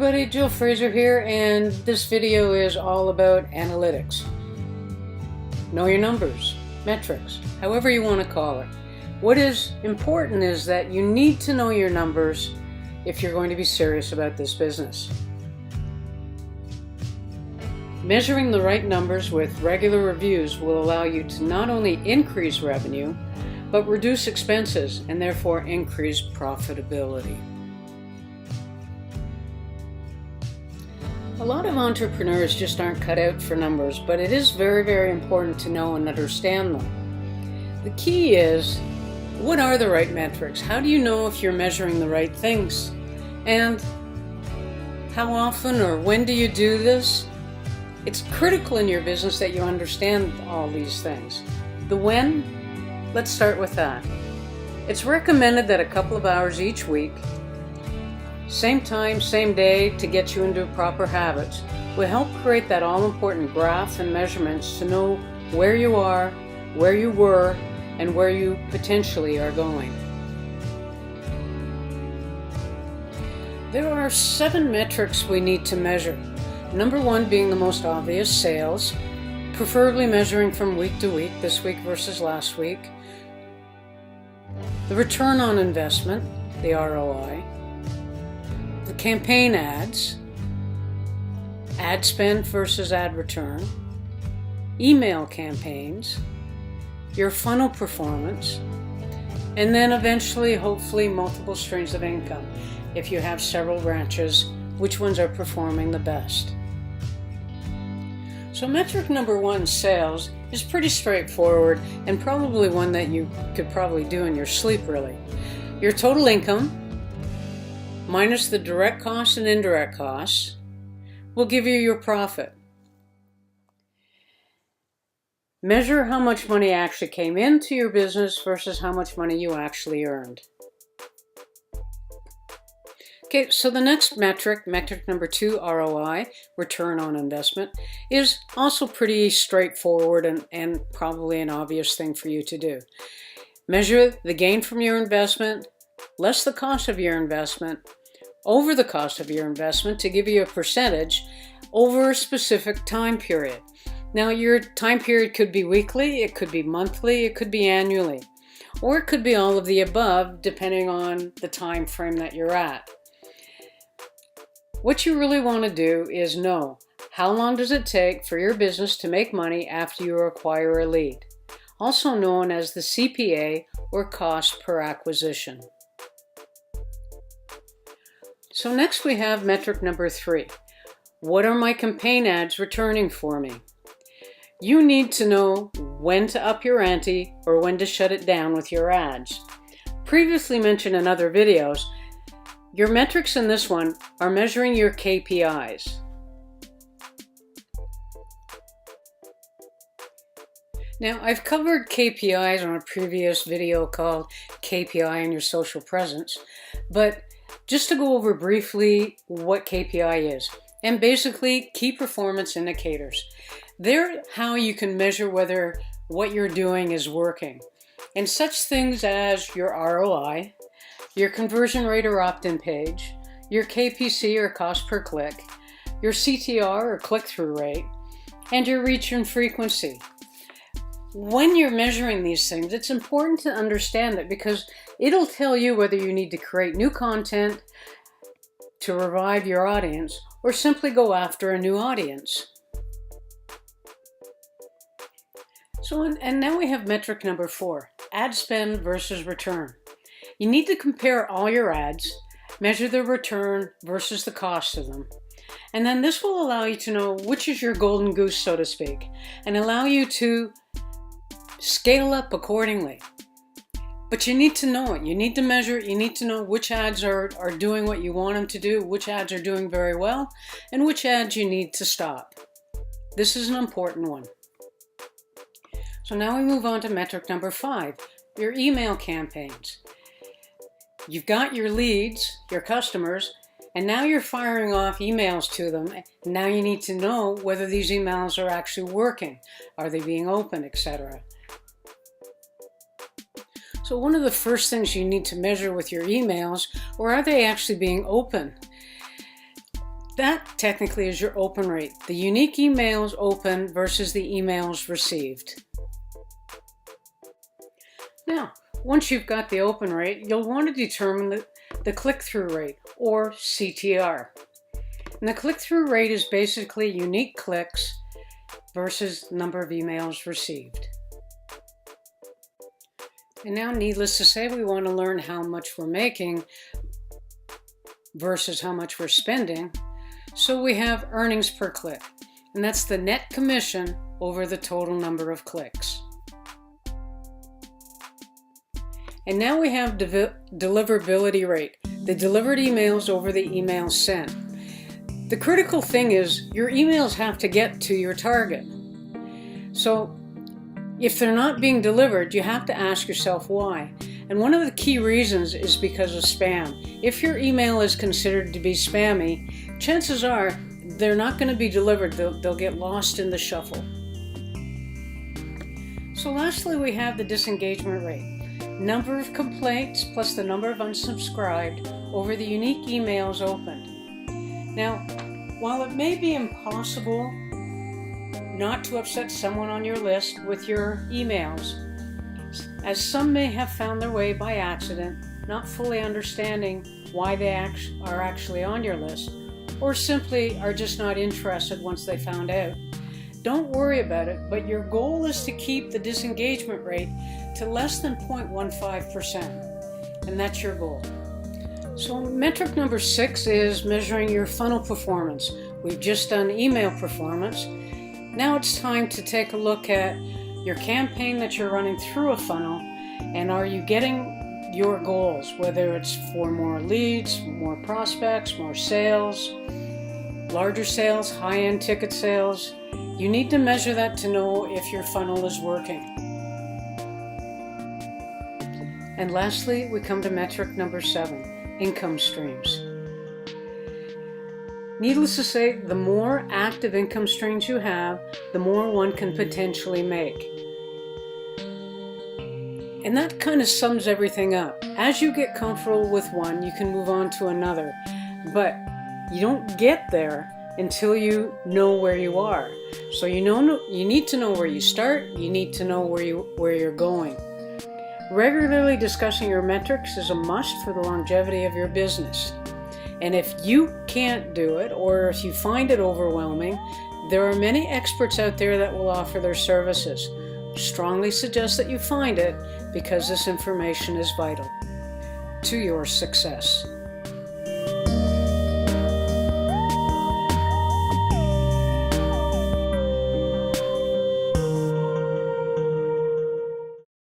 everybody, Jill Fraser here, and this video is all about analytics. Know your numbers, metrics, however you want to call it. What is important is that you need to know your numbers if you're going to be serious about this business. Measuring the right numbers with regular reviews will allow you to not only increase revenue, but reduce expenses and therefore increase profitability. A lot of entrepreneurs just aren't cut out for numbers, but it is very, very important to know and understand them. The key is, what are the right metrics? How do you know if you're measuring the right things? And how often or when do you do this? It's critical in your business that you understand all these things. The when, let's start with that. It's recommended that a couple of hours each week, same time, same day, to get you into proper habits, will help create that all-important graph and measurements to know where you are, where you were, and where you potentially are going. There are 7 metrics we need to measure. Number 1 being the most obvious, sales, preferably measuring from week to week, this week versus last week. The return on investment, the ROI. The campaign ads, ad spend versus ad return, email campaigns, your funnel performance, and then eventually, hopefully, multiple streams of income. If you have several branches, which ones are performing the best? So metric number 1, sales, is pretty straightforward and probably one that you could probably do in your sleep, really. Your total income minus the direct costs and indirect costs will give you your profit. Measure how much money actually came into your business versus how much money you actually earned. Okay, so the next metric number 2, ROI, return on investment, is also pretty straightforward and probably an obvious thing for you to do. Measure the gain from your investment, less the cost of your investment, over the cost of your investment to give you a percentage over a specific time period. Now, your time period could be weekly, it could be monthly, it could be annually, or it could be all of the above depending on the time frame that you're at. What you really want to do is know how long does it take for your business to make money after you acquire a lead, also known as the CPA or cost per acquisition. So next we have metric number 3. What are my campaign ads returning for me? You need to know when to up your ante or when to shut it down with your ads. Previously mentioned in other videos, your metrics in this one are measuring your KPIs. Now, I've covered KPIs on a previous video called KPI and Your Social Presence, but just to go over briefly what KPI is, and basically key performance indicators. They're how you can measure whether what you're doing is working. And such things as your ROI, your conversion rate or opt-in page, your KPC or cost per click, your CTR or click-through rate, and your reach and frequency. When you're measuring these things, it's important to understand it because it'll tell you whether you need to create new content to revive your audience or simply go after a new audience. So, and now we have metric number 4, ad spend versus return. You need to compare all your ads, measure the return versus the cost of them. And then this will allow you to know which is your golden goose, so to speak, and allow you to scale up accordingly. But you need to know it. You need to measure. You need to know which ads are doing what you want them to do, which ads are doing very well, and which ads you need to stop. This is an important one. So now we move on to metric number 5, your email campaigns. You've got your leads, your customers, and now you're firing off emails to them. Now you need to know whether these emails are actually working. Are they being opened, etc. So one of the first things you need to measure with your emails, or are they actually being open? That technically is your open rate, the unique emails opened versus the emails received. Now, once you've got the open rate, you'll want to determine the click-through rate, or CTR. And the click-through rate is basically unique clicks versus number of emails received. And now, needless to say, we want to learn how much we're making versus how much we're spending. So we have earnings per click, and that's the net commission over the total number of clicks. And now we have deliverability rate, the delivered emails over the emails sent. The critical thing is your emails have to get to your target. So if they're not being delivered, you have to ask yourself why. And one of the key reasons is because of spam. If your email is considered to be spammy, chances are they're not going to be delivered. They'll get lost in the shuffle. So lastly, we have the disengagement rate. Number of complaints plus the number of unsubscribed over the unique emails opened. Now, while it may be impossible not to upset someone on your list with your emails, as some may have found their way by accident, not fully understanding why they are actually on your list, or simply are just not interested once they found out. Don't worry about it, but your goal is to keep the disengagement rate to less than 0.15%, and that's your goal. So metric number 6 is measuring your funnel performance. We've just done email performance. Now it's time to take a look at your campaign that you're running through a funnel, and are you getting your goals, whether it's for more leads, more prospects, more sales, larger sales, high-end ticket sales. You need to measure that to know if your funnel is working. And lastly, we come to metric number 7, income streams. Needless to say, the more active income streams you have, the more one can potentially make. And that kind of sums everything up. As you get comfortable with one, you can move on to another. But you don't get there until you know where you are. So you need to know where you start, you need to know where you're going. Regularly discussing your metrics is a must for the longevity of your business. And if you can't do it, or if you find it overwhelming, there are many experts out there that will offer their services. Strongly suggest that you find it, because this information is vital to your success.